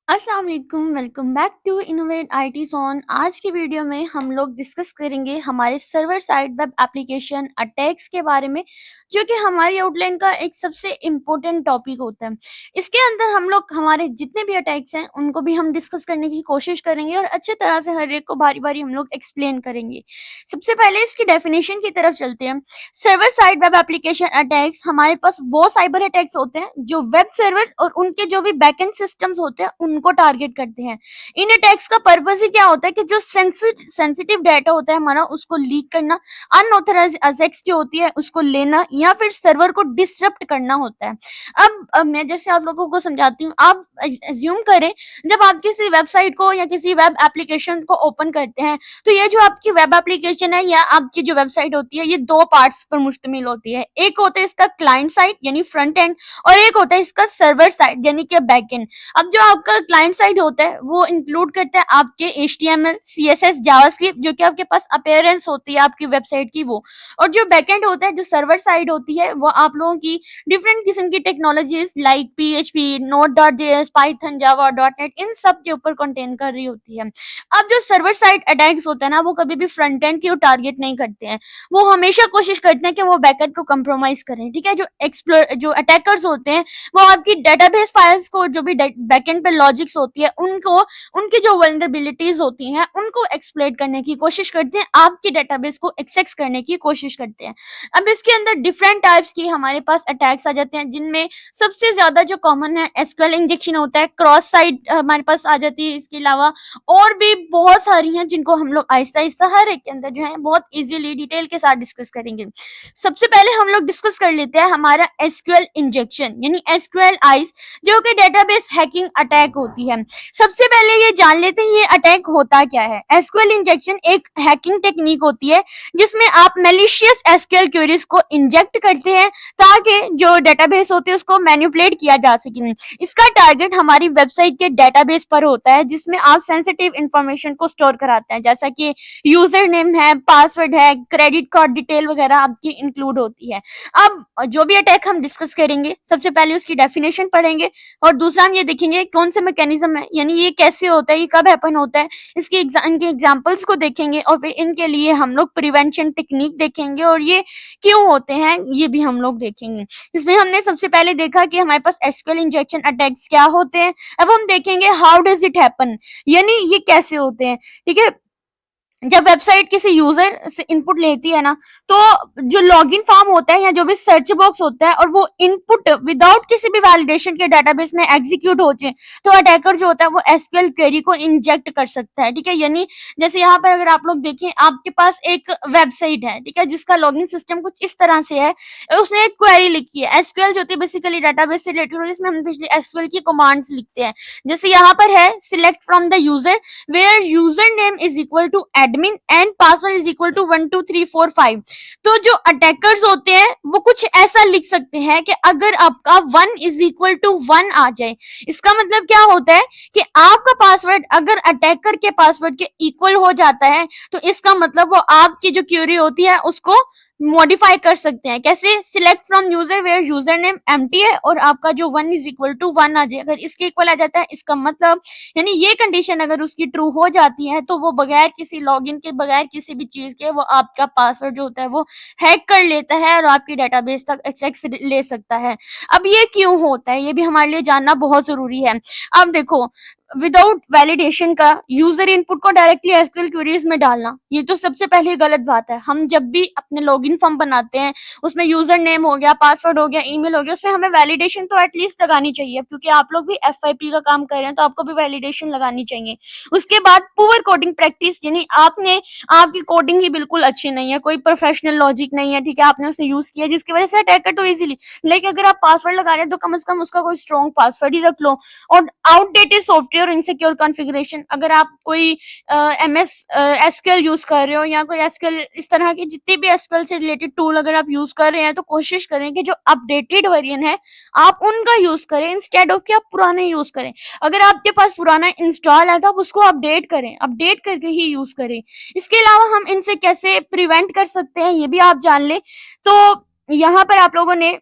अस्सलाम वालेकुम, welcome back to Innovate IT Zone. आज की वीडियो में हम लोग डिस्कस करेंगे हमारे server side web application attacks के बारे में, जो कि हमारी आउटलाइन का एक सबसे इम्पोर्टेंट टॉपिक होता है। इसके अंदर हम लोग हमारे जितने भी अटैक्स हैं उनको भी हम डिस्कस करने की कोशिश करेंगे और अच्छे तरह से हर एक को बारी बारी हम लोग एक्सप्लेन करेंगे। सबसे पहले इसकी डेफिनेशन की तरफ चलते हैं। Server side web application attacks हमारे पास वो साइबर अटैक्स होते हैं जो वेब सर्वर और उनके जो भी बैकएंड सिस्टम्स होते हैं उनको टारगेट करते हैं। इन अटैक्स का पर्पस ही क्या होता है कि जो सेंसिटिव डाटा होता है हमारा उसको लीक करना, अनऑथराइज्ड एक्सेस जो होती है उसको लेना या फिर सर्वर को डिसरप्ट करना होता है। अब मैं जैसे आप लोगों को समझाती हूँ। आप एज्यूम करें, जब आप किसी वेबसाइट को या किसी वेब एप्लीकेशन को ओपन करते हैं तो ये जो आपकी वेब एप्लीकेशन है या आपकी जो वेबसाइट होती है ये दो पार्ट्स पर मुश्तमिल होती है। एक होता है इसका क्लाइंट साइड यानी फ्रंट एंड, और एक होता है इसका सर्वर साइड यानी कि बैक एंड। अब जो आपका क्लाइंट साइड होता है वो इंक्लूड करता है आपके HTML, CSS, जावास्क्रिप्ट जो कि आपके पास अपीयरेंस होती है आपकी वेबसाइट की वो। और जो बैक एंड होता है, जो सर्वर साइड होती है, वो आप लोगों की डिफरेंट किस्म की technologies like PHP, Node.js, Python, Java, .NET इन सब के ऊपर कंटेन कर रही होती है। अब जो सर्वर साइड अटैक्स होता है ना, वो कभी भी फ्रंट एंड की टारगेट नहीं करते हैं। वो हमेशा कोशिश करते हैं कि वो बैकएंड को कंप्रोमाइज करें। ठीक है, जो अटैकर्स होते हैं वो आपकी डेटाबेस फाइल्स को, जो भी बैकएंड पे लॉजिक्स होती है उनको, उनकी जो वल्नरेबिलिटीज होती हैं उनको एक्सप्लॉइट करने की कोशिश करते हैं, आपकी डेटाबेस को एक्सेस करने की कोशिश करते हैं। अब इसके अंदर डिफरेंट टाइप्स की हमारे पास अटैक्स आ जाते हैं, जिनमें सबसे ज्यादा जो कॉमन है एसक्यूएल इंजेक्शन होता है, क्रॉस साइट हमारे पास आ जाती है। इसके अलावा और भी बहुत सारी हैं जिनको हम लोग आहिस्ता आहिस्ता हर एक के अंदर जो है बहुत इजीली डिटेल के साथ डिस्कस करेंगे। सबसे पहले हम लोग डिस्कस कर लेते हैं हमारा एसक्यूएल इंजेक्शन यानी एसक्यूएल आइस, जो कि डेटाबेस हैकिंग अटैक होती है। सबसे पहले ये जान लेते हैं ये अटैक होता क्या है। एसक्यूएल इंजेक्शन एक हैकिंग टेक्निक होती है जिसमें आप मेलिशियस एसक्यूएल क्वेरीज को इंजेक्ट करते हैं ताकि जो डेटाबेस होते हैं उसको मैनिपुलेट किया जा सके। इसका टारगेट हमारी वेबसाइट के डेटाबेस पर होता है जिसमें आप सेंसिटिव इंफॉर्मेशन को स्टोर कराते हैं, जैसा कि यूजर नेम है, पासवर्ड है, क्रेडिट कार्ड डिटेल वगैरह आपकी इंक्लूड होती है। अब जो भी अटैक हम डिस्कस करेंगे, सबसे पहले उसकी डेफिनेशन पढ़ेंगे और दूसरा हम ये देखेंगे कौन से मैकेनिज्म है, यानी ये कैसे होता है, ये कब हैपन होता है, इनके एग्जांपल्स को देखेंगे और फिर इनके लिए हम लोग प्रिवेंशन टेक्निक देखेंगे और ये क्यों होते हैं ये भी हम लोग देखेंगे। इसमें हमने सबसे पहले देखा कि हमारे पास एसक्यूएल इंजेक्शन अटैक्स क्या होते हैं। अब हम देखेंगे हाउ डज इट हैपन, यानी ये कैसे होते हैं। ठीक है, जब वेबसाइट किसी यूजर से इनपुट लेती है ना, तो जो लॉगिन फॉर्म होता है या जो भी सर्च बॉक्स होता है और वो इनपुट विदाउट किसी भी वैलिडेशन के डेटाबेस में एग्जीक्यूट हो जाए तो अटैकर जो होता है वो एसक्यूएल क्वेरी को इंजेक्ट कर सकता है। ठीक है, यानी जैसे यहाँ पर अगर आप लोग देखें, आपके पास एक वेबसाइट है, ठीक है, जिसका लॉगिन सिस्टम कुछ इस तरह से है। उसने एक क्वेरी लिखी है, एसक्यूएल जो होती है बेसिकली डेटाबेस से रिलेटेड, और इसमें हम पिछले एसक्यूएल की कमांड्स लिखते हैं। जैसे यहाँ पर है select from the user where username is equal to admin and password is equal to 1 2 3 4 5। तो जो अटैकर्स होते हैं वो कुछ ऐसा लिख सकते हैं कि अगर आपका 1 इज इक्वल टू 1 आ जाए, इसका मतलब क्या होता है कि आपका पासवर्ड अगर अटैकर के पासवर्ड के इक्वल हो जाता है तो इसका मतलब वो आपकी जो क्वेरी होती है उसको मॉडिफाई कर सकते हैं। कैसे? Select from user where user name empty है और आपका जो 1 इज इक्वल टू 1 आ जाए, अगर इसके इक्वल आ जाता है इसका मतलब, यानी ये कंडीशन अगर उसकी ट्रू हो जाती है तो वो बगैर किसी लॉगिन के, बगैर किसी भी चीज के, वो आपका पासवर्ड जो होता है वो हैक कर लेता है और आपकी डेटाबेस तक एक्सेस ले सकता है। अब ये क्यों होता है ये भी हमारे लिए जानना बहुत जरूरी है। अब देखो, विदाउट वैलिडेशन का यूजर इनपुट को डायरेक्टली एसक्यूएल क्वेरीज में डालना, ये तो सबसे पहले गलत बात है। हम जब भी अपने लॉगिन फॉर्म बनाते हैं उसमें यूजर नेम हो गया, पासवर्ड हो गया, ईमेल हो गया, उसमें हमें वैलिडेशन तो एटलीस्ट लगानी चाहिए, क्योंकि आप लोग भी FIP का काम कर रहे हैं तो आपको भी वैलिडेशन लगानी चाहिए। उसके बाद पुअर कोडिंग प्रैक्टिस, यानी आपकी कोडिंग ही बिल्कुल अच्छी नहीं है, कोई प्रोफेशनल लॉजिक नहीं है, ठीक है, आपने उसे यूज किया जिसकी वजह से अटैकर तो इजीली, लेकिन अगर आप पासवर्ड लगा रहे हैं तो कम से कम उसका कोई स्ट्रॉन्ग पासवर्ड ही रख लो। और आउटडेटेड सॉफ्टवेयर इनसिक्योर कॉन्फ़िगरेशन, अगर आप कोई MS SQL यूज कर रहे हो या कोई SQL, इस तरह के जितने भी SQL से रिलेटेड टूल अगर आप यूज कर रहे हैं तो कोशिश करें कि जो अपडेटेड वर्जन है आप उनका यूज करें इंस्टेड ऑफ कि आप पुराने यूज करें। अगर आपके पास पुराना इंस्टॉल है तो आप उसको अपडेट करें, अपडेट करके ही यूज करें। इसके अलावा हम इनसे कैसे प्रिवेंट कर सकते हैं ये भी आप जान लें। तो यहाँ पर आप लोगों ने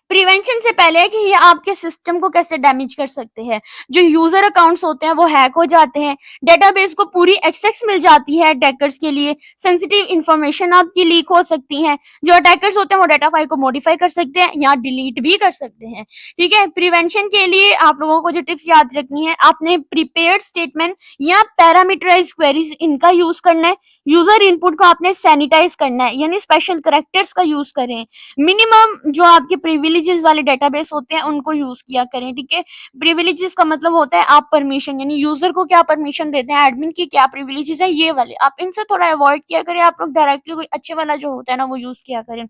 प्रिवेंशन से पहले है कि ये आपके सिस्टम को कैसे डैमेज कर सकते हैं। जो यूजर अकाउंट्स होते हैं वो हैक हो जाते हैं, डेटाबेस को पूरी एक्सेस मिल जाती है अटैकर्स के लिए, सेंसिटिव इंफॉर्मेशन आपकी लीक हो सकती है। जो अटैकर्स होते हैं वो डाटा फाइल को मॉडिफाई कर सकते हैं या डिलीट भी कर सकते हैं। ठीक है, प्रिवेंशन के लिए आप लोगों को जो टिप्स याद रखनी है, आपने प्रीपेयर्ड स्टेटमेंट या पैरामीटराइज्ड क्वेरीज इनका यूज करना है। यूजर इनपुट को आपने सैनिटाइज करना है, यानी स्पेशल करेक्टर्स का यूज करें। मिनिमम जो आपके प्रिविलेजेस वाले डेटाबेस होते हैं उनको यूज किया करें। ठीक है, प्रिविलेजेस का मतलब होता है आप परमिशन, यानी यूजर को क्या परमिशन देते हैं, एडमिन की क्या प्रिविलेजेस है, ये वाले आप इनसे थोड़ा अवॉइड किया करें। आप लोग डायरेक्टली कोई अच्छे वाला जो होता है ना वो यूज किया करें।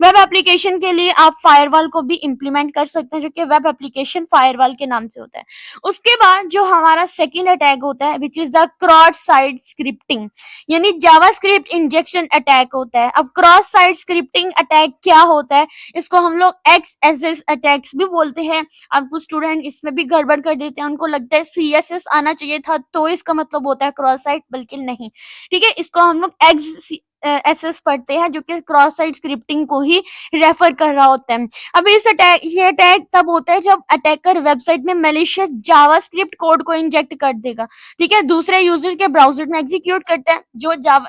वेब एप्लीकेशन के लिए आप फायरवॉल को भी इम्प्लीमेंट कर सकते हैं, जो कि वेब एप्लीकेशन फायरवॉल के नाम से होता है। उसके बाद जो हमारा सेकेंड अटैक होता है which is the cross site scripting, यानी जावास्क्रिप्ट इंजेक्शन अटैक होता है। अब क्रॉस साइट स्क्रिप्टिंग अटैक क्या होता है, इसको हम लोग XSS अटैक्स भी बोलते हैं। अब कुछ स्टूडेंट इसमें भी गड़बड़ कर देते हैं, उनको लगता है CSS आना चाहिए था तो इसका मतलब होता है क्रॉस साइट, बल्कि नहीं। ठीक है, इसको हम लोग XSS पढ़ते हैं, जो कि क्रॉस साइट स्क्रिप्टिंग को ही रेफर कर रहा होता है। अब ये अटैक तब होता है जब अटैकर वेबसाइट में मैलिशियस जावास्क्रिप्ट कोड को इंजेक्ट कर देगा। ठीक है, दूसरे यूजर के ब्राउजर में एग्जीक्यूट करता है।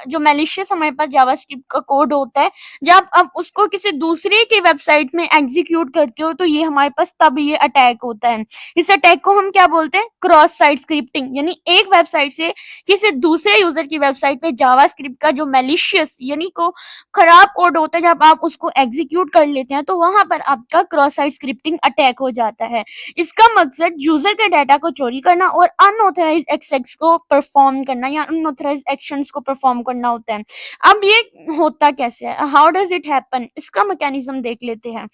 जो मैलिशियस हमारे पास जावास्क्रिप्ट का कोड होता है, जब अब उसको किसी दूसरे की वेबसाइट में एग्जीक्यूट करते हो तो ये हमारे पास तब ये अटैक होता है। इस अटैक को हम क्या बोलते हैं, क्रॉस साइट स्क्रिप्टिंग, यानी एक वेबसाइट से किसी दूसरे यूजर की वेबसाइट पे जावास्क्रिप्ट का जो मैलिशियस यानी को खराब कोड होता है, जब आप उसको एग्जीक्यूट कर लेते हैं तो वहां पर आपका क्रॉस साइट स्क्रिप्टिंग अटैक हो जाता है। इसका मकसद यूजर के डाटा को चोरी करना और अनऑथराइज्ड एक्सेस को परफॉर्म करना या अनऑथराइज्ड एक्शंस को परफॉर्म करना होता है। अब ये होता कैसे है, हाउ डज इट हैपन, इसका मैकेनिज्म देख लेते हैं।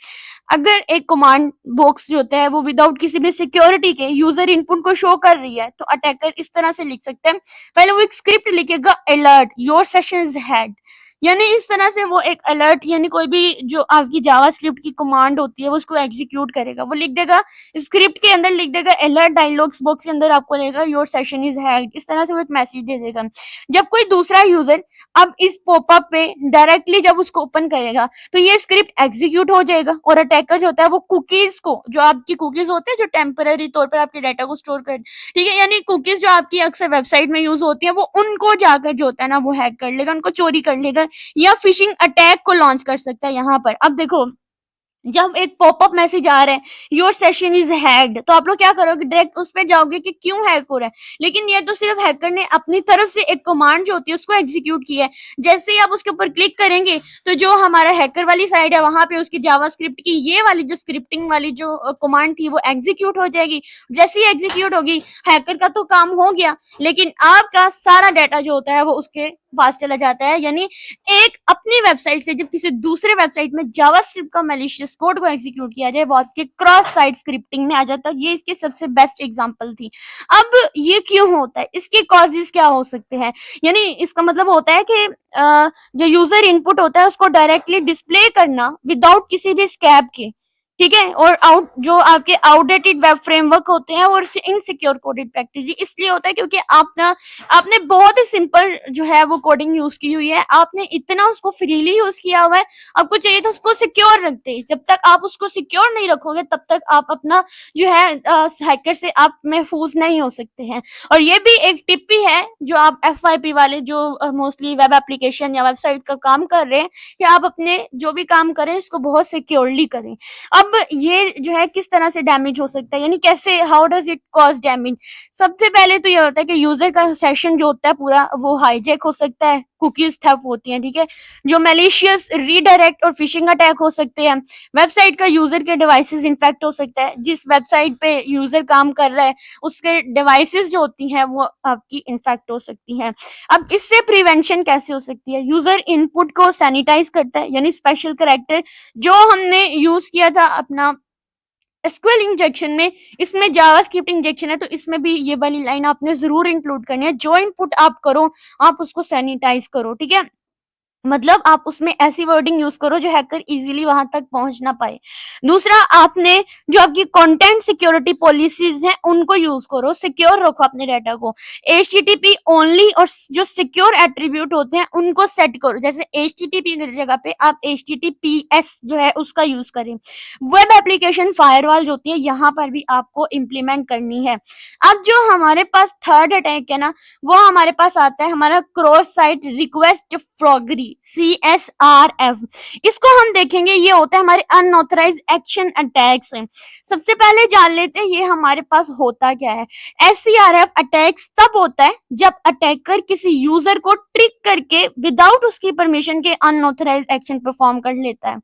अगर एक कमांड बॉक्स जो होता है वो विदाउट किसी भी सिक्योरिटी के यूजर इनपुट को शो कर रही है, तो अटैकर इस तरह से लिख सकते हैं। पहले वो एक स्क्रिप्ट लिखेगा, alert your session is hacked, यानी इस तरह से वो एक अलर्ट, यानी कोई भी जो आपकी जावास्क्रिप्ट की कमांड होती है वो उसको एग्जीक्यूट करेगा। वो लिख देगा, स्क्रिप्ट के अंदर लिख देगा अलर्ट, डायलॉग्स बॉक्स के अंदर आपको लेगा योर सेशन इज हैक्ड, इस तरह से वो एक मैसेज दे देगा। जब कोई दूसरा यूजर अब इस पॉपअप पे डायरेक्टली जब उसको ओपन करेगा तो ये स्क्रिप्ट एग्जीक्यूट हो जाएगा और अटैकर जो होता है वो कुकीज को, जो आपकी कुकीज होते हैं जो टेम्पररी तौर पर आपके डाटा को स्टोर कर, ठीक है, यानी कुकीज जो आपकी अक्सर वेबसाइट में यूज होती है वो उनको जाकर जो होता है ना वो हैक कर लेगा, उनको चोरी कर लेगा या फिशिंग अटैक को लॉन्च कर सकता है। यहाँ पर अब देखो, जब एक पॉपअप मैसेज आ रहा है योर सेशन इज हैक्ड, तो आप लोग क्या करोगे, डायरेक्ट उस पे जाओगे कि क्यों हैक हो रहा है। लेकिन ये तो सिर्फ हैकर ने अपनी तरफ से एक कमांड जो होती है उसको एग्जीक्यूट किया है। जैसे ही आप उसके ऊपर क्लिक करेंगे तो जो हमारा हैकर वाली साइड है वहां पे उसकी जावास्क्रिप्ट की ये वाली जो स्क्रिप्टिंग वाली जो कमांड थी वो एग्जीक्यूट हो जाएगी। जैसे ही एग्जीक्यूट होगी, हैकर का तो काम हो गया, लेकिन आपका सारा डाटा जो होता है वो उसके पास चला जाता है। यानी एक अपनी वेबसाइट से जब किसी दूसरे वेबसाइट में जावास्क्रिप्ट का मैलिशियस कोड को एग्जीक्यूट किया जाए वो आपके क्रॉस साइट स्क्रिप्टिंग में आ जाता है। ये इसकी सबसे बेस्ट एग्जांपल थी। अब ये क्यों होता है, इसके कॉजेस क्या हो सकते हैं, यानी इसका मतलब होता है कि जो यूजर इनपुट होता है उसको डायरेक्टली डिस्प्ले करना विदाउट किसी भी स्कैप के, ठीक है, और जो आपके आउटडेटेड वेब फ्रेमवर्क होते हैं और इनसिक्योर कोडेड प्रैक्टिस इसलिए होता है क्योंकि आपने बहुत ही सिंपल जो है वो कोडिंग यूज की हुई है, आपने इतना उसको फ्रीली यूज किया हुआ है। आपको चाहिए तो उसको सिक्योर रखते, जब तक आप उसको सिक्योर नहीं रखोगे तब तक आप अपना जो है हैकर से आप महफूज नहीं हो सकते हैं। और ये भी एक टिप भी है जो आप FYP वाले जो मोस्टली वेब एप्लीकेशन या वेबसाइट का काम कर रहे हैं कि आप अपने जो भी काम करें इसको बहुत सिक्योरली करें। अब ये जो है किस तरह से डैमेज हो सकता है, यानी कैसे, how does it cause damage. सबसे पहले तो ये होता है कि यूजर का सेशन जो होता है पूरा वो हाईजैक हो सकता है, कुकीज थेफ्ट होती हैं, ठीक है, जो मैलिशियस रीडायरेक्ट और फिशिंग अटैक हो सकते हैं। वेबसाइट का यूजर के डिवाइसेस इन्फेक्ट हो सकता है, जिस वेबसाइट पे यूजर काम कर रहा है उसके डिवाइसेस जो होती हैं वो आपकी इन्फेक्ट हो सकती हैं। अब इससे प्रिवेंशन कैसे हो सकती है, यूजर इनपुट को सैनिटाइज करता है, यानी स्पेशल कैरेक्टर जो हमने यूज किया था अपना एसक्यूएल इंजेक्शन में, इसमें जावास्क्रिप्ट इंजेक्शन है तो इसमें भी ये वाली लाइन आपने जरूर इंक्लूड करनी है, जो इनपुट आप करो आप उसको सैनिटाइज करो, ठीक है। मतलब आप उसमें ऐसी वर्डिंग यूज करो जो हैकर इजीली वहां तक पहुंच ना पाए। दूसरा, आपने जो आपकी कंटेंट सिक्योरिटी पॉलिसीज हैं उनको यूज करो, सिक्योर रखो अपने डाटा को। HTTP ओनली और जो सिक्योर एट्रीब्यूट होते हैं उनको सेट करो, जैसे HTTP की जगह पे आप HTTPS जो है उसका यूज करें। वेब एप्लीकेशन फायरवॉल जो होती है यहाँ पर भी आपको इम्प्लीमेंट करनी है। अब जो हमारे पास थर्ड अटैक है ना, वो हमारे पास आता है हमारा क्रॉस साइट रिक्वेस्ट फ्रॉगरी, CSRF। इसको हम देखेंगे, ये होता है हमारे अनऑथराइज एक्शन अटैक्स हैं। सबसे पहले जान लेते हैं ये हमारे पास होता क्या है। SCRF अटैक्स तब होता है जब अटैकर किसी यूजर को ट्रिक करके विदाउट उसकी परमिशन के अनऑथराइज एक्शन परफॉर्म कर लेता है।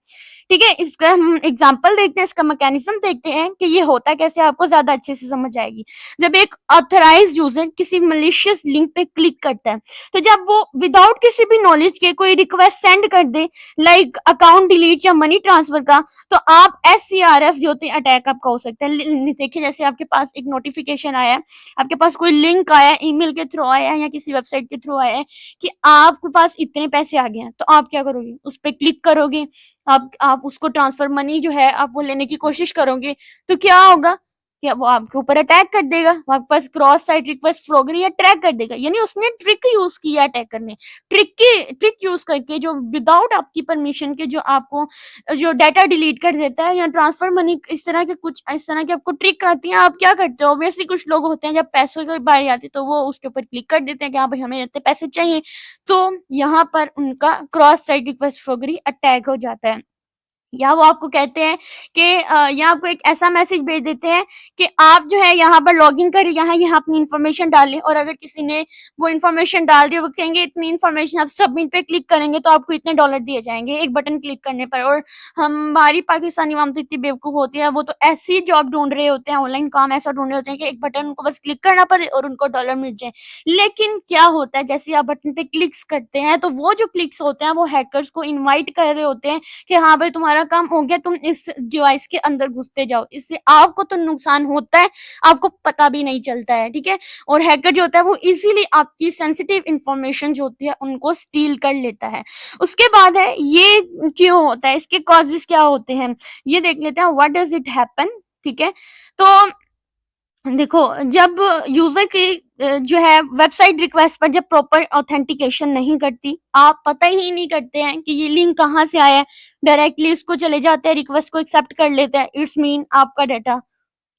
ठीक है, इसका हम एग्जांपल देखते हैं, इसका मैकेनिज्म देखते हैं कि ये होता कैसे, आपको ज्यादा अच्छे से समझ आएगी। जब एक ऑथराइज्ड यूजर किसी मलिशियस लिंक पे क्लिक करता है, तो जब वो विदाउट किसी भी नॉलेज के कोई रिक्वेस्ट सेंड कर दे, लाइक अकाउंट डिलीट या मनी ट्रांसफर का, तो आप SCRF जो होते हैं अटैक आपका हो सकता है। देखिए, जैसे आपके पास एक नोटिफिकेशन आया है, आपके पास कोई लिंक आया है, ईमेल के थ्रू आया है या किसी वेबसाइट के थ्रू आया है कि आपके पास इतने पैसे आ गए हैं, तो आप क्या करोगे, उस पर क्लिक करोगे, आप उसको ट्रांसफर मनी जो है आप वो लेने की कोशिश करोगे, तो क्या होगा कि वो आपके ऊपर अटैक कर देगा, आपके पास क्रॉस साइट रिक्वेस्ट फ्रॉगरी या ट्रैक कर देगा। यानी उसने ट्रिक यूज किया, अटैकर ने ट्रिक यूज करके जो विदाउट आपकी परमिशन के जो आपको जो डाटा डिलीट कर देता है या ट्रांसफर मनी, इस तरह के कुछ इस तरह की आपको ट्रिक आती है। आप क्या करते हो, ऑब्वियसली कुछ लोग होते हैं जब पैसों की बारी आती है तो वो उसके ऊपर क्लिक कर देते हैं कि हाँ भाई हमें इतने पैसे चाहिए, तो यहाँ पर उनका क्रॉस साइट रिक्वेस्ट फ्रॉगरी अटैक हो जाता है। या वो आपको कहते हैं कि या आपको एक ऐसा मैसेज भेज देते हैं कि आप जो है यहाँ पर लॉगिन करें, यहाँ अपनी इन्फॉर्मेशन डालें, और अगर किसी ने वो इन्फॉर्मेशन डाल दी, वो कहेंगे इतनी इन्फॉर्मेशन, आप सबमिट पे क्लिक करेंगे तो आपको इतने डॉलर दिए जाएंगे एक बटन क्लिक करने पर। और हमारी पाकिस्तानी आवाम तो इतनी बेवकूफ़ होती है, वो तो ऐसी जॉब ढूंढ रहे होते हैं, ऑनलाइन काम ऐसा ढूंढ रहे होते हैं कि एक बटन उनको बस क्लिक करना पड़े और उनको डॉलर मिल जाए। लेकिन क्या होता है, जैसे आप बटन पे क्लिक्स करते हैं तो वो जो क्लिक्स होते हैं वो हैकर्स को इन्वाइट कर रहे होते हैं कि हाँ भाई तुम्हारा काम हो गया, तुम इस डिवाइस के अंदर घुसते जाओ। इससे आपको तो नुकसान होता है, आपको पता भी नहीं चलता है। ठीक है, और हैकर जो होता है वो इजीली आपकी सेंसिटिव इंफॉर्मेशन जो होती है उनको स्टील कर लेता है। उसके बाद है ये क्यों होता है, इसके कॉजेस क्या होते हैं, ये देख लेते हैं। What does it happen. ठीक है, तो देखो, जब यूजर की जो है वेबसाइट रिक्वेस्ट पर जब प्रॉपर ऑथेंटिकेशन नहीं करती, आप पता ही नहीं करते हैं कि ये लिंक कहाँ से आया है, डायरेक्टली इसको चले जाते हैं, रिक्वेस्ट को एक्सेप्ट कर लेते हैं, इट्स मीन आपका डाटा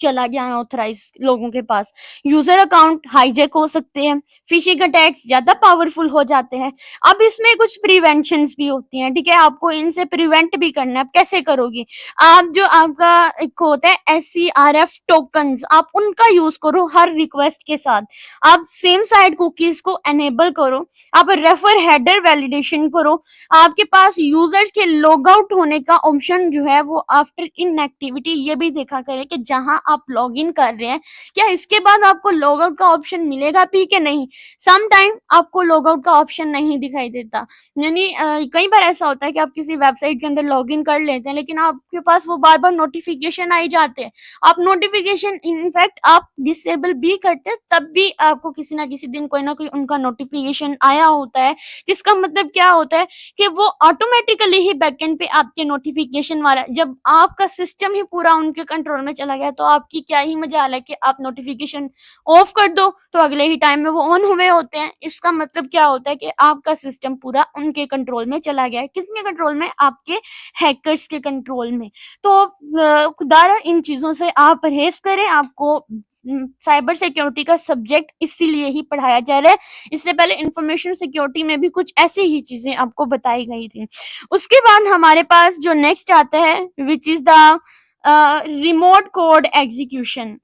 चला गया अनऑथराइज लोगों के पास। यूजर अकाउंट हाईजैक हो सकते हैं, फिशिंग अटैक्स ज्यादा पावरफुल हो जाते हैं। अब इसमें कुछ प्रिवेंशंस भी होती हैं। ठीक है, आपको इनसे प्रिवेंट भी करना है। आप कैसे करोगे, आप जो आपका एक होता है SCRF टोकन्स, आप उनका यूज करो हर रिक्वेस्ट के साथ। आप सेम साइड कुकीज को एनेबल करो, आप रेफर हेडर वैलिडेशन करो, आपके पास यूजर्स के लॉग आउट होने का ऑप्शन जो है वो आफ्टर इनएक्टिविटी ये भी देखा करे कि जहां आप लॉग इन कर रहे हैं क्या इसके बाद आपको लॉग आउट का ऑप्शन मिलेगा भी कि नहीं। सम टाइम आपको लॉग आउट का ऑप्शन नहीं दिखाई देता, यानी कई बार ऐसा होता है कि आप किसी वेबसाइट के अंदर लॉग इन कर लेते हैं लेकिन आपके पास वो बार बार नोटिफिकेशन आई जाते हैं। आप नोटिफिकेशन इनफैक्ट आप डिसेबल भी करते हैं तब भी आपको किसी ना किसी दिन कोई ना कोई उनका नोटिफिकेशन आया होता है, जिसका मतलब क्या होता है कि वो ऑटोमेटिकली ही बैकएंड पे आपके नोटिफिकेशन वाला, जब आपका सिस्टम ही पूरा उनके कंट्रोल में चला गया तो आपकी क्या ही मजाल है कि आप नोटिफिकेशन ऑफ कर दो तो अगले ही टाइम में वो ऑन हुए होते हैं। इसका मतलब क्या होता है कि आपका सिस्टम पूरा उनके कंट्रोल में चला गया है। किसके कंट्रोल में, आपके हैकर्स के कंट्रोल में। तो खुदारा इन चीजों से आप परहेज करें। आपको साइबर सिक्योरिटी का सब्जेक्ट इसीलिए ही पढ़ाया जा रहा है, इससे पहले इंफॉर्मेशन सिक्योरिटी में भी कुछ ऐसी ही चीजें आपको बताई गई थी। उसके बाद हमारे पास जो नेक्स्ट आता है which is the remote code execution.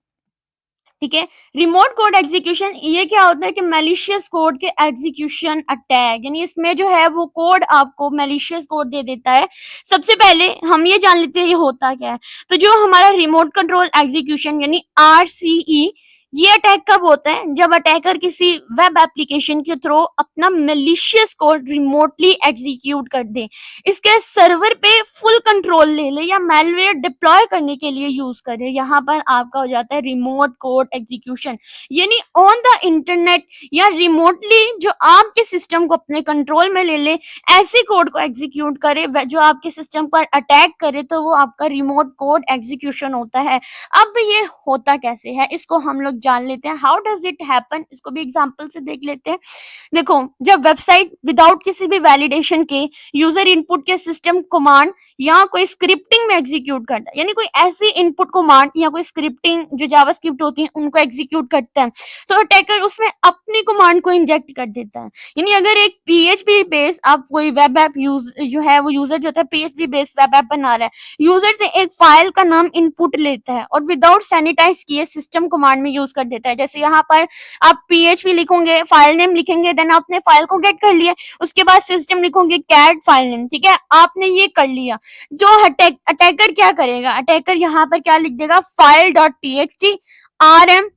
ठीक है, रिमोट कोड एग्जीक्यूशन ये क्या होता है कि मैलिशियस कोड के एग्जीक्यूशन अटैक, यानी इसमें जो है वो कोड आपको मैलिशियस कोड दे देता है। सबसे पहले हम ये जान लेते हैं ये होता क्या है। तो जो हमारा रिमोट कंट्रोल एग्जीक्यूशन यानी RCE, ये अटैक कब होता है? जब अटैकर किसी वेब एप्लीकेशन के थ्रू अपना मैलिशियस कोड रिमोटली एग्जीक्यूट कर दे, इसके सर्वर पे फुल कंट्रोल ले ले या मैलवेयर डिप्लॉय करने के लिए यूज करे। यहाँ पर आपका हो जाता है रिमोट कोड एग्जीक्यूशन, यानी ऑन द इंटरनेट या रिमोटली जो आपके सिस्टम को अपने कंट्रोल में ले ले, ऐसे कोड को एग्जीक्यूट करे जो आपके सिस्टम पर अटैक करे, तो वो आपका रिमोट कोड एग्जीक्यूशन होता है। अब ये होता कैसे है, इसको हम लोग जान लेते हैं। हाउ डज इट हैपन, इसको भी एग्जांपल से देख लेते हैं। देखो, जब वेबसाइट विदाउट किसी भी वैलिडेशन के यूजर इनपुट के सिस्टम कमांड या कोई स्क्रिप्टिंग में एग्जीक्यूट करता है, यानी कोई ऐसी इनपुट कमांड या कोई स्क्रिप्टिंग जो जावास्क्रिप्ट होती है उनको एग्जीक्यूट करता है, तो अटैकर उसमें अपनी कमांड को इंजेक्ट कर देता है। यानी अगर एक पीएचपी बेस्ड आप कोई वेब ऐप यूज जो है वो यूजर जो है पीएचपी बेस्ड वेब ऐप बना रहा है, यूजर से एक फाइल का नाम इनपुट लेता है और विदाउट सैनिटाइज किए सिस्टम कमांड में यूज कर देता है। जैसे यहाँ पर आप पीएचपी लिखोगे, फाइल नेम लिखेंगे, देन आपने फाइल को गेट कर लिया, उसके बाद सिस्टम लिखोगे कैट फाइल नेम, ठीक है, आपने ये कर लिया। जो अटैकर क्या करेगा, अटैकर यहाँ पर क्या लिख देगा, file dot TXT rm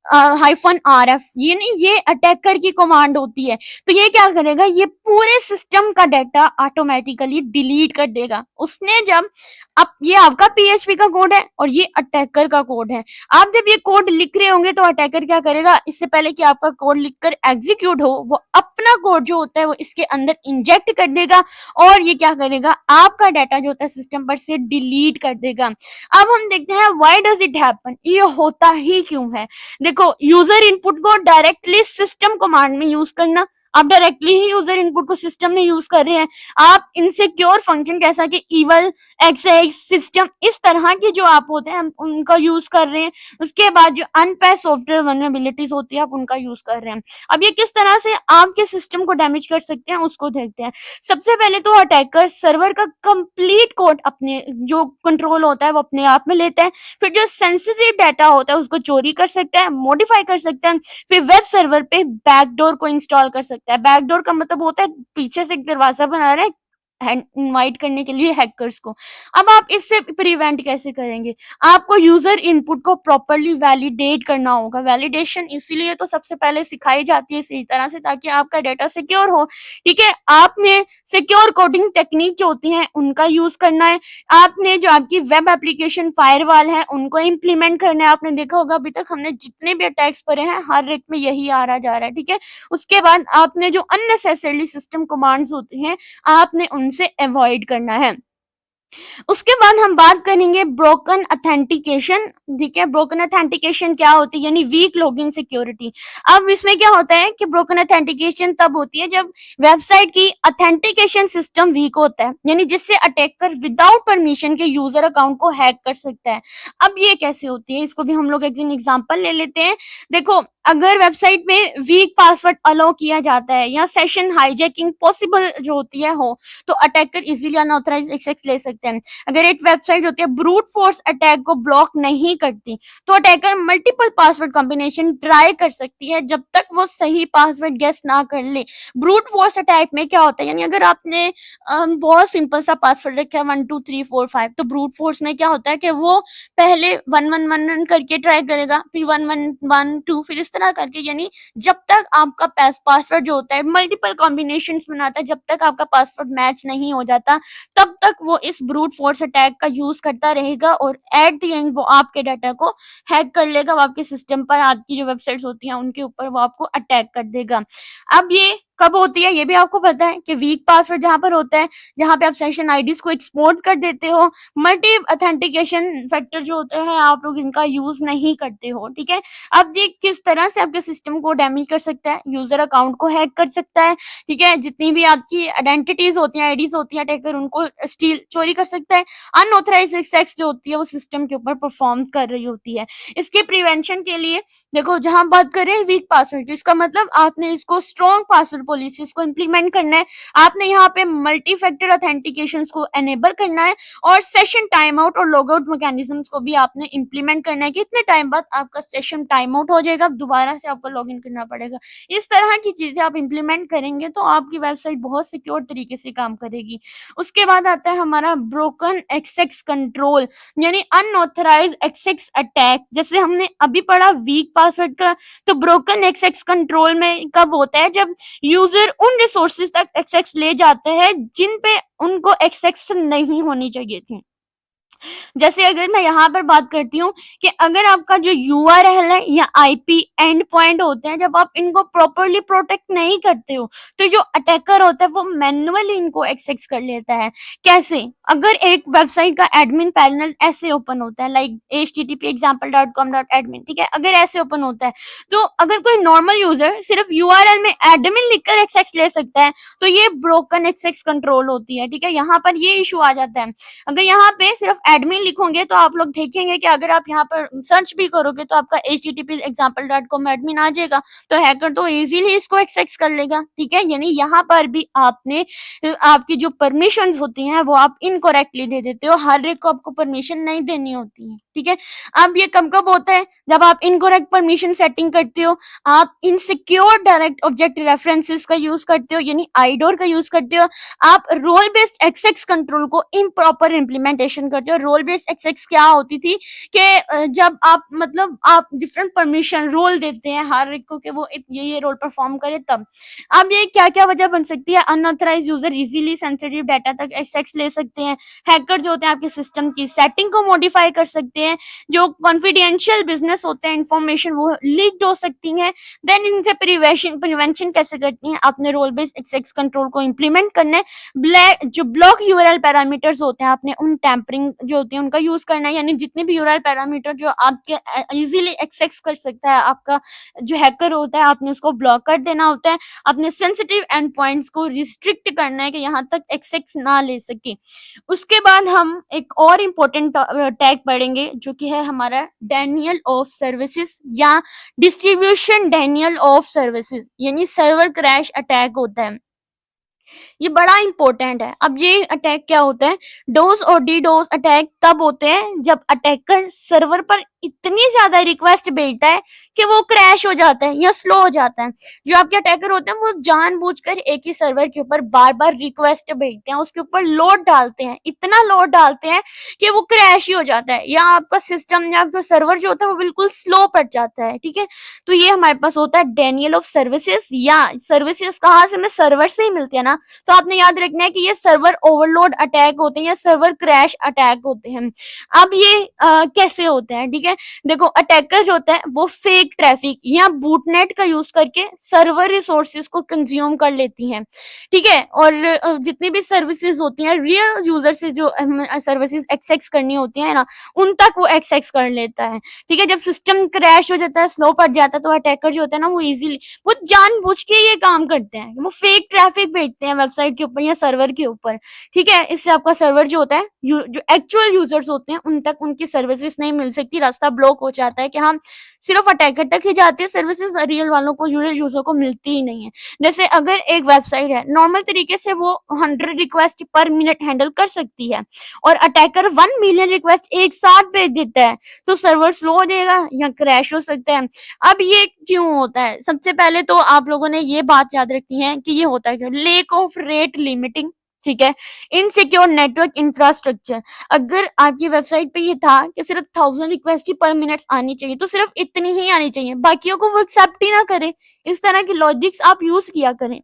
-rf, ये नहीं, ये अटैकर की कमांड होती है। तो ये क्या करेगा, ये पूरे सिस्टम का डाटा ऑटोमेटिकली डिलीट कर देगा। उसने जब, अब ये आपका पीएचपी का कोड है और ये अटैकर का कोड है। आप जब ये कोड लिख रहे होंगे तो अटैकर क्या करेगा, इससे पहले कि आपका कोड लिखकर एग्जीक्यूट हो, वो अपना कोड जो होता है वो इसके अंदर इंजेक्ट कर देगा और ये क्या करेगा, आपका डाटा जो होता है सिस्टम पर से डिलीट कर देगा। अब हम देखते हैं व्हाई डज इट हैपन, ये होता ही क्यों है। देखो, यूजर इनपुट को डायरेक्टली सिस्टम कमांड में यूज करना, आप डायरेक्टली ही यूजर इनपुट को सिस्टम में यूज कर रहे हैं। आप इनसिक्योर फंक्शन कैसा कि इवल एक्सएक्स सिस्टम, इस तरह के जो आप होते हैं उनका यूज कर रहे हैं। उसके बाद जो अनपैच सॉफ्टवेयर वल्नरेबिलिटीज होती है आप उनका यूज कर रहे हैं। अब ये किस तरह से आपके सिस्टम को डैमेज कर सकते हैं उसको देखते हैं। सबसे पहले तो अटैकर सर्वर का कंप्लीट कोड अपने जो कंट्रोल होता है वो अपने आप में लेता है। फिर जो सेंसिटिव डाटा होता है उसको चोरी कर सकता है, मॉडिफाई कर सकता है। फिर वेब सर्वर पे बैकडोर को इंस्टॉल कर सकता है। बैकडोर का मतलब होता है पीछे से एक दरवाजा बना रहा है इनवाइट करने के लिए हैकर्स को। अब आप इससे प्रिवेंट कैसे करेंगे, आपको यूजर इनपुट को प्रॉपर्ली वैलिडेट करना होगा। वैलिडेशन इसीलिए तो सबसे पहले सिखाई जाती है सही तरह से, ताकि आपका डाटा सिक्योर हो, ठीक है। आपने सिक्योर कोडिंग टेक्निक जो होती हैं उनका यूज करना है। आपने जो आपकी वेब एप्लीकेशन फायरवॉल है उनको इम्प्लीमेंट करना है। आपने देखा होगा अभी तक हमने जितने भी अटैक्स पढ़े हैं हर एक में यही आ रहा जा रहा है, ठीक है। उसके बाद आपने जो अननेसेसरली सिस्टम कमांड्स होती हैं आपने उनसे अवॉइड करना है। उसके बाद हम बात करेंगे ब्रोकन अथेंटिकेशन, ठीक है। ब्रोकन अथेंटिकेशन क्या होती है, यानी वीक लॉगिन सिक्योरिटी। अब इसमें क्या होता है कि ब्रोकन अथेंटिकेशन तब होती है जब वेबसाइट की अथेंटिकेशन सिस्टम वीक होता है, यानी जिससे अटैकर विदाउट परमिशन के यूजर अकाउंट को हैक कर सकता है। अब ये कैसे होती है, इसको भी हम लोग एक एग्जांपल ले लेते हैं। देखो, अगर वेबसाइट में वीक पासवर्ड अलाउ किया जाता है या सेशन हाईजैकिंग पॉसिबल जो होती है हो, तो अटैकर इजीली अनऑथराइज्ड एक्सेस ले सकते हैं। अगर एक वेबसाइट होती है ब्रूट फोर्स अटैक को ब्लॉक नहीं करती, तो attacker multiple password combination try कर सकती है जब तक वो सही पासवर्ड गेस ना कर ले। ब्रूट फोर्स अटैक में क्या होता है, यानी अगर आपने बहुत सिंपल सा पासवर्ड रखा है 1 2 3 4 5, तो ब्रूट फोर्स में क्या होता है कि वो पहले 1 1 1 1 करके ट्राई करेगा, फिर 1 1 1 2, फिर इस तरह करके, यानी जब तक आपका पासवर्ड जो होता है मल्टीपल कॉम्बिनेशंस बनाता है, जब तक आपका पासवर्ड मैच नहीं हो जाता तब तक वो इस ब्रूट फोर्स अटैक का यूज करता रहेगा और एट द एंड वो आपके डाटा को हैक कर लेगा। वो आपके सिस्टम पर, आपकी जो वेबसाइट्स होती हैं उनके ऊपर वो आपको अटैक कर देगा। अब ये कब होती है ये भी आपको पता है कि वीक पासवर्ड जहां पर होता है, जहां पे आप सेशन आईडीज को एक्सपोर्ट कर देते हो, मल्टी ऑथेंटिकेशन फैक्टर जो होते हैं आप लोग इनका यूज नहीं करते हो, ठीक है। अब ये किस तरह से आपके सिस्टम को डैमेज कर सकता है, यूजर अकाउंट को हैक कर सकता है, ठीक है। जितनी भी आपकी आइडेंटिटीज होती हैं, आईडीज होती हैं, अटैकर उनको स्टील चोरी कर सकता है। अनऑथराइज्ड एक्सेस जो होती है वो सिस्टम के ऊपर परफॉर्म कर रही होती है। इसके प्रिवेंशन के लिए देखो, जहां बात करें वीक पासवर्ड की, इसका मतलब आपने इसको स्ट्रॉन्ग पासवर्ड पॉलिसीज को इम्प्लीमेंट करना है, आपने यहाँ पे मल्टी फैक्टर ऑथेंटिकेशन को एनेबल करना है, और सेशन टाइम आउट और लॉग आउट मैकेनिज्म को भी आपने इम्प्लीमेंट करना है कि इतने टाइम बाद आपका सेशन टाइम आउट हो जाएगा, दोबारा से आपको लॉग इन करना पड़ेगा। इस तरह की चीजें आप इम्प्लीमेंट करेंगे तो आपकी वेबसाइट बहुत सिक्योर तरीके से काम करेगी। उसके बाद आता है हमारा ब्रोकन एक्सेस कंट्रोल, यानी अनऑथराइज एक्सेस अटैक। जैसे हमने अभी पढ़ा वीक पासवर्ड का, तो ब्रोकन एक्सेस कंट्रोल में कब होता है, जब यूजर उन रिसोर्सेज तक एक्सेस ले जाते हैं जिन पे उनको एक्सेस नहीं होनी चाहिए थी। जैसे अगर मैं यहाँ पर बात करती हूँ कि अगर आपका जो URL है या IP एंड पॉइंट होते हैं, जब आप इनको प्रॉपरली प्रोटेक्ट नहीं करते हो तो जो अटैकर होता है वो मैन्युअली इनको एक्सेस कर लेता है। कैसे? अगर एक वेबसाइट का एडमिन पैनल ऐसे ओपन होता है, लाइक http://example.com.admin, ठीक है, अगर ऐसे ओपन होता है तो अगर कोई नॉर्मल यूजर सिर्फ URL में एडमिन लिखकर एक्सेस ले सकता है तो ये ब्रोकन एक्सेस कंट्रोल होती है। ठीक है, यहाँ पर ये इशू आ जाता है। अगर यहाँ पे सिर्फ एडमिन लिखोगे तो आप लोग देखेंगे कि अगर आप यहाँ पर सर्च भी करोगे तो आपका http://example.com एडमिन आ जाएगा, तो हैकर तो इजीली इसको एक्सेस कर लेगा। ठीक है, यानी यहाँ पर भी आपने आपकी जो परमिशंस होती हैं वो आप इनकरेक्टली दे देते हो, हर एक को आपको परमिशन नहीं देनी होती है। ठीक है, अब ये कब कब होता है, जब आप इनकरेक्ट परमिशन सेटिंग करते हो, आप इनसिक्योर डायरेक्ट ऑब्जेक्ट रेफरेंसेस का यूज करते हो, यानी आईडोर का यूज करते हो, आप रोल बेस्ड एक्सेस कंट्रोल को इम्प्रॉपर इम्प्लीमेंटेशन करते हो। रोल बेस्ड एक्सेस क्या होती थी कि जब आप मतलब आप डिफरेंट परमिशन रोल देते हैं हर एक को कि वो ये रोल परफॉर्म करे, तब अब ये क्या क्या वजह बन सकती है, unauthorise user easily sensitive data तक एक्सेस ले सकते हैं, हैकर जो होते हैं आपके सिस्टम की सेटिंग को मॉडिफाई कर सकते हैं, जो कॉन्फिडेंशियल बिजनेस होते हैं इंफॉर्मेशन वो लीक्ड हो सकती है। देन इनसे प्रिवेंशन कैसे करती हैं, आपने रोल बेस्ड एक्सेस कंट्रोल को इम्प्लीमेंट करना है। जो ब्लॉक URL पैरामीटर्स होते हैं आपने उन टैंपरिंग जो होती है उनका यूज करना है, यानी जितने भी URL पैरामीटर जो आपके इजीली एक्सेस कर सकता है आपका जो हैकर होता है, आपने उसको ब्लॉक कर देना होता है। अपने सेंसिटिव एंड पॉइंट्स को रिस्ट्रिक्ट करना है कि यहाँ तक एक्सेस ना ले सके। उसके बाद हम एक और इम्पोर्टेंट टैग पढ़ेंगे जो कि है हमारा डेनियल ऑफ सर्विसेज या डिस्ट्रीब्यूशन डेनियल ऑफ सर्विसेज, यानी सर्वर क्रैश अटैक होता है। ये बड़ा इंपॉर्टेंट है। अब ये अटैक क्या होता है, डोज और डीडोस अटैक तब होते हैं जब अटैकर सर्वर पर इतनी ज्यादा रिक्वेस्ट भेजता है कि वो क्रैश हो जाता है या स्लो हो जाता है। जो आपके अटैकर होते हैं वो जानबूझकर एक ही सर्वर के ऊपर बार बार रिक्वेस्ट भेजते हैं, उसके ऊपर लोड डालते हैं, इतना लोड डालते हैं कि वो क्रैश ही हो जाता है, या आपका सिस्टम या आपका सर्वर जो होता है वो बिल्कुल स्लो पड़ जाता है। ठीक है, तो ये हमारे पास होता है डेनियल ऑफ सर्विसेज, या सर्विसेज कहाँ से, हमें सर्वर से ही मिलती है ना, तो आपने याद रखना है कि ये सर्वर ओवरलोड अटैक होते हैं या सर्वर क्रैश अटैक होते हैं। अब ये कैसे होते हैं, ठीक है, देखो अटैकर जो होता है वो फेक ट्रैफिक या बूटनेट का यूज करके सर्वर रिसोर्सेज को कंज्यूम कर लेती हैं। ठीक है, और जितनी भी सर्विसेज होती हैं रियल यूजर से जो सर्विसेज एक्सेस करनी होती है ना, उन तक वो एक्सेस कर लेता है। ठीक है, जब सिस्टम क्रैश हो जाता है, स्लो पड़ जाता है, तो अटैकर जो होता है ना वो इजीली, वो जानबूझ के ये काम करते हैं, वो फेक ट्रैफिक भेजते हैं वेबसाइट के ऊपर या सर्वर के ऊपर। ठीक है, इससे आपका सर्वर जो होता है जो एक्चुअल यूजर्स होते हैं उन तक उनकी सर्विसेज नहीं मिल सकती, रास्ता ब्लॉक हो जाता है कि हम सिर्फ अटैकर तक ही जाते हैं, सर्विसेज रियल वालों को, रियल यूजर को मिलती ही नहीं है। जैसे अगर एक वेबसाइट है नॉर्मल तरीके से वो 100 रिक्वेस्ट पर मिनट हैंडल कर सकती है और अटैकर 1 मिलियन रिक्वेस्ट एक साथ भेज देता है, तो सर्वर स्लो हो जाएगा या क्रैश हो सकता है। अब ये क्यों होता है, सबसे पहले तो आप लोगों ने ये बात याद रखनी है कि ये होता है क्यों, लेक ऑफ रेट लिमिटिंग। ठीक है, इनसिक्योर नेटवर्क इंफ्रास्ट्रक्चर। अगर आपकी वेबसाइट पे ये था कि सिर्फ 1000 रिक्वेस्ट ही पर मिनट आनी चाहिए तो सिर्फ इतनी ही आनी चाहिए, बाकियों को वो एक्सेप्ट ही ना करे, इस तरह की लॉजिक्स आप यूज किया करें।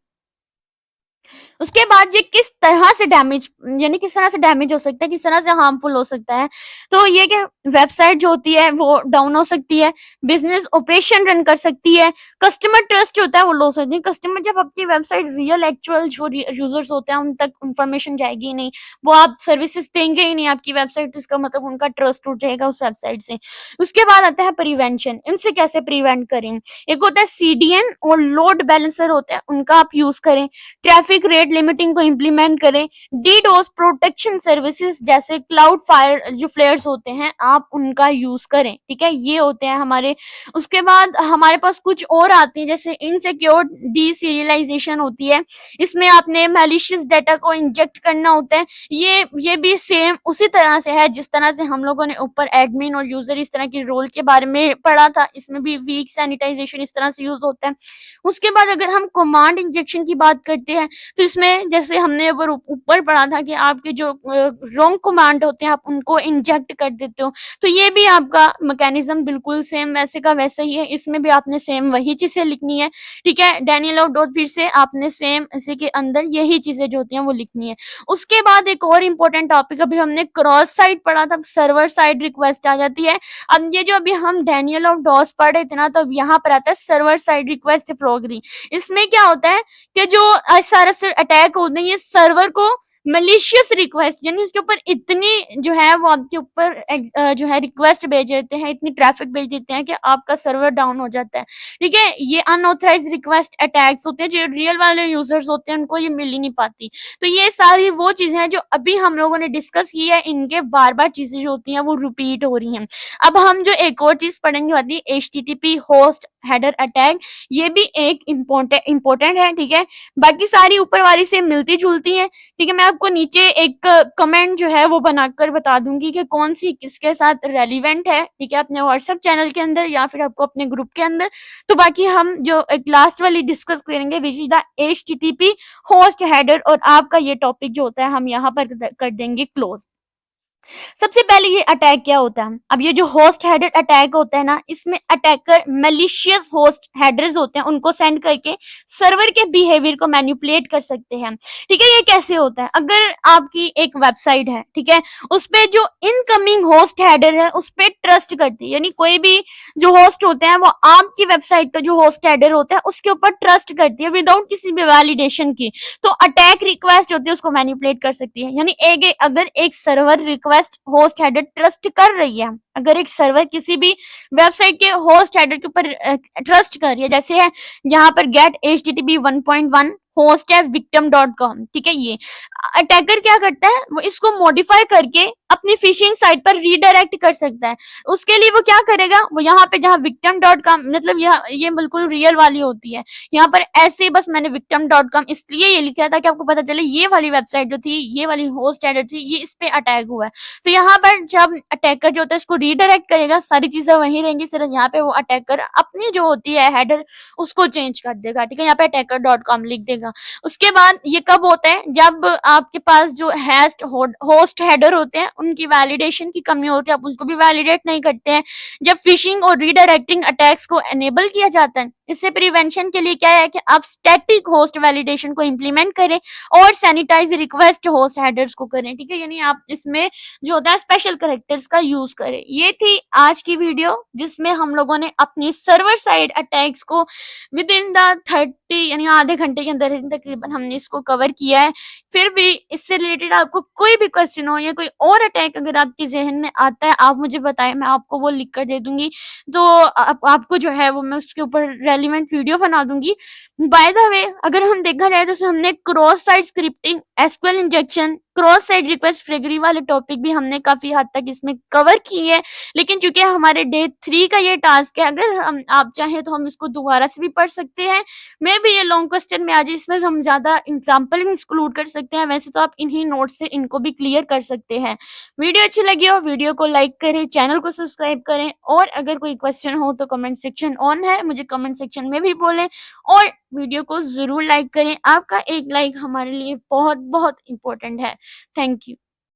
उसके बाद ये किस तरह से डैमेज, यानी किस तरह से डैमेज हो सकता है, किस तरह से हार्मफुल हो सकता है, तो ये कि वेबसाइट जो होती है वो डाउन हो सकती है, बिजनेस ऑपरेशन रन कर सकती है, कस्टमर ट्रस्ट होता है वो लो सकती है। कस्टमर जब आपकी वेबसाइट रियल एक्चुअल जो यूजर्स होते हैं उन तक इंफॉर्मेशन जाएगी ही नहीं, वो आप सर्विसेज देंगे ही नहीं आपकी वेबसाइट, इसका मतलब उनका ट्रस्ट टूट जाएगा उस वेबसाइट से। उसके बाद आता है प्रिवेंशन, इनसे कैसे प्रिवेंट करें। एक होता है CDN और लोड बैलेंसर होता है, उनका आप यूज करें। ट्रैफिक रेट वेबसाइट लिमिटिंग को इम्प्लीमेंट करें, डीडोस प्रोटेक्शन सर्विसेज जैसे क्लाउड फायर जो फ्लेयर्स होते हैं आप उनका यूज करें, ठीक है, ये होते हैं हमारे। उसके बाद हमारे पास कुछ और आते हैं जैसे इनसिक्योर डीसीरियलाइजेशन होती है, इसमें आपने मैलिशियस डाटा को इंजेक्ट करना होता है। ये भी सेम उसी तरह से है जिस तरह से हम लोगों ने ऊपर एडमिन और यूजर इस तरह के रोल के बारे में पढ़ा था, इसमें भी वीक सैनिटाइजेशन इस तरह से यूज होता है। उसके बाद अगर हम कमांड इंजेक्शन की बात करते हैं तो इसमें जैसे हमने ऊपर पढ़ा था कि आपके जो रॉन्ग कमांड होते हैं आप उनको इंजेक्ट कर देते हो, तो ये भी आपका मैकेनिज्म बिल्कुल सेम वैसे का वैसा ही है, इसमें भी आपने सेम वही चीजें लिखनी है, ठीक है। डैनियल ऑफ डोथ फिर से आपने सेम इसी के अंदर यही चीजें जो होती हैं वो लिखनी है। उसके बाद एक और इम्पोर्टेंट टॉपिक अभी हमने क्रॉस साइड पढ़ा था, सर्वर साइड रिक्वेस्ट आ जाती है। अब ये जो अभी हम डैनियल ऑफ डॉस पढ़ रहे थे ना, तो अब यहाँ पर आता है सर्वर साइड रिक्वेस्ट फ्रॉगरी। इसमें क्या होता है कि जो सारा अटैक होते हैं ये सर्वर को मलिशियस रिक्वेस्ट यानी उसके ऊपर इतनी जो है वो आपके ऊपर जो है रिक्वेस्ट भेज देते हैं, इतनी ट्रैफिक भेज देते हैं कि आपका सर्वर डाउन हो जाता है, ठीक है। ये अनऑथराइज रिक्वेस्ट अटैक्स होते हैं, जो रियल वाले यूजर्स होते हैं उनको ये मिल ही नहीं पाती। तो ये सारी वो चीजें हैं जो अभी हम लोगों ने डिस्कस की है, इनके बार बार चीजें जो होती हैं वो रिपीट हो रही हैं। अब हम जो एक और चीज पढ़ेंगे होती है HTTP होस्ट हेडर अटैक, ये भी एक इम्पोर्टेंट है, ठीक है। बाकी सारी ऊपर वाली से मिलती जुलती है, ठीक है। मैं आपको नीचे एक कमेंट जो है वो बनाकर बता दूंगी कि कौन सी किसके साथ रेलिवेंट है, ठीक है, अपने व्हाट्सएप चैनल के अंदर या फिर आपको अपने ग्रुप के अंदर। तो बाकी हम जो एक लास्ट वाली डिस्कस करेंगे which is the HTTP host header, और आपका ये टॉपिक जो होता है हम यहाँ पर कर देंगे क्लोज। सबसे पहले ये अटैक क्या होता है, अब ये जो होस्ट हेडर अटैक होता है ना, इसमें अटैकर मैलिशियस होस्ट हेडर्स होते हैं उनको सेंड करके सर्वर के बिहेवियर को मैनिपुलेट कर सकते हैं, ठीक है। ये कैसे होता है, अगर आपकी एक वेबसाइट है, ठीक है, उस पे जो इनकमिंग होस्ट हेडर है उस पे ट्रस्ट करती है, यानी कोई भी जो होस्ट होते हैं वो आपकी वेबसाइट का जो होस्ट हेडर होता है उसके ऊपर ट्रस्ट करती है विदाउट किसी भी वैलिडेशन की, तो अटैक रिक्वेस्ट होती है उसको मैनिपुलेट कर सकती है। यानी अगर एक server request host header trust कर रही है, अगर एक सर्वर किसी भी वेबसाइट के होस्ट हेडर के ऊपर ट्रस्ट कर रही है, जैसे है यहाँ पर गेट HTTP 1.1 होस्ट है victim.com, ठीक है। ये अटैकर क्या करता है, वो इसको मॉडिफाई करके अपनी फिशिंग साइट पर रीडायरेक्ट कर सकता है। उसके लिए वो क्या करेगा, वो यहाँ पे जहाँ victim.com मतलब ये बिल्कुल रियल वाली होती है, यहाँ पर ऐसे बस मैंने victim.com इसलिए ये लिखा था कि आपको पता चले ये वाली वेबसाइट जो थी, ये वाली होस्ट हेडर थी, ये इस पे अटैक हुआ है। तो यहाँ पर जब अटैकर जो होता है इसको रीडायरेक्ट करेगा, सारी चीजें वही रहेंगी, सिर्फ यहाँ पे वो अटैकर अपनी जो होती है हेडर उसको चेंज कर देगा, ठीक है, यहाँ पे attacker.com लिख देगा। उसके बाद ये कब होता है, जब आपके पास जो होस्ट हेडर होते हैं उनकी वैलिडेशन की कमी होती है, आप उसको भी वैलिडेट नहीं करते हैं। जब फिशिंग और रीडायरेक्टिंग अटैक्स को एनेबल किया जाता है, इससे प्रिवेंशन के लिए क्या है कि आप स्टैटिक होस्ट वैलिडेशन को इंप्लीमेंट करें और सैनिटाइज रिक्वेस्ट होस्ट हेडर्स को करें, ठीक है, यानी आप इसमें जो होता है स्पेशल कैरेक्टर्स का यूज करें। ये थी आज की वीडियो जिसमें हम लोगों ने अपनी सर्वर साइड अटैक्स को विद इन द 30 यानी आधे घंटे के अंदर तकरीबन हमने इसको कवर किया है। फिर भी इससे रिलेटेड आपको कोई भी क्वेश्चन हो या कोई और अटैक अगर आपके जहन में आता है, आप मुझे बताएं, मैं आपको वो लिख कर दे दूंगी। तो आपको जो है वो मैं उसके ऊपर रेलिवेंट वीडियो बना दूंगी। बाय द वे अगर हम देखा जाए तो उसमें हमने cross site scripting, SQL injection, cross site request forgery वाले टॉपिक भी हमने काफी हद तक इसमें कवर की है। लेकिन चूंकि हमारे डे 3 का ये टास्क है, अगर आप चाहें तो हम इसको दोबारा से भी पढ़ सकते हैं। मे भी ये लॉन्ग क्वेश्चन में आज इसमें हम ज्यादा एग्जाम्पल इंक्लूड कर सकते हैं, वैसे तो आप इन्हीं नोट्स से इनको भी क्लियर कर सकते हैं। वीडियो अच्छी लगी हो वीडियो को लाइक करें, चैनल को सब्सक्राइब करें, और अगर कोई क्वेश्चन हो तो कमेंट सेक्शन ऑन है, मुझे कमेंट सेक्शन में भी बोलें, और वीडियो को जरूर लाइक करें। आपका एक लाइक हमारे लिए बहुत बहुत इंपॉर्टेंट है। Thank you.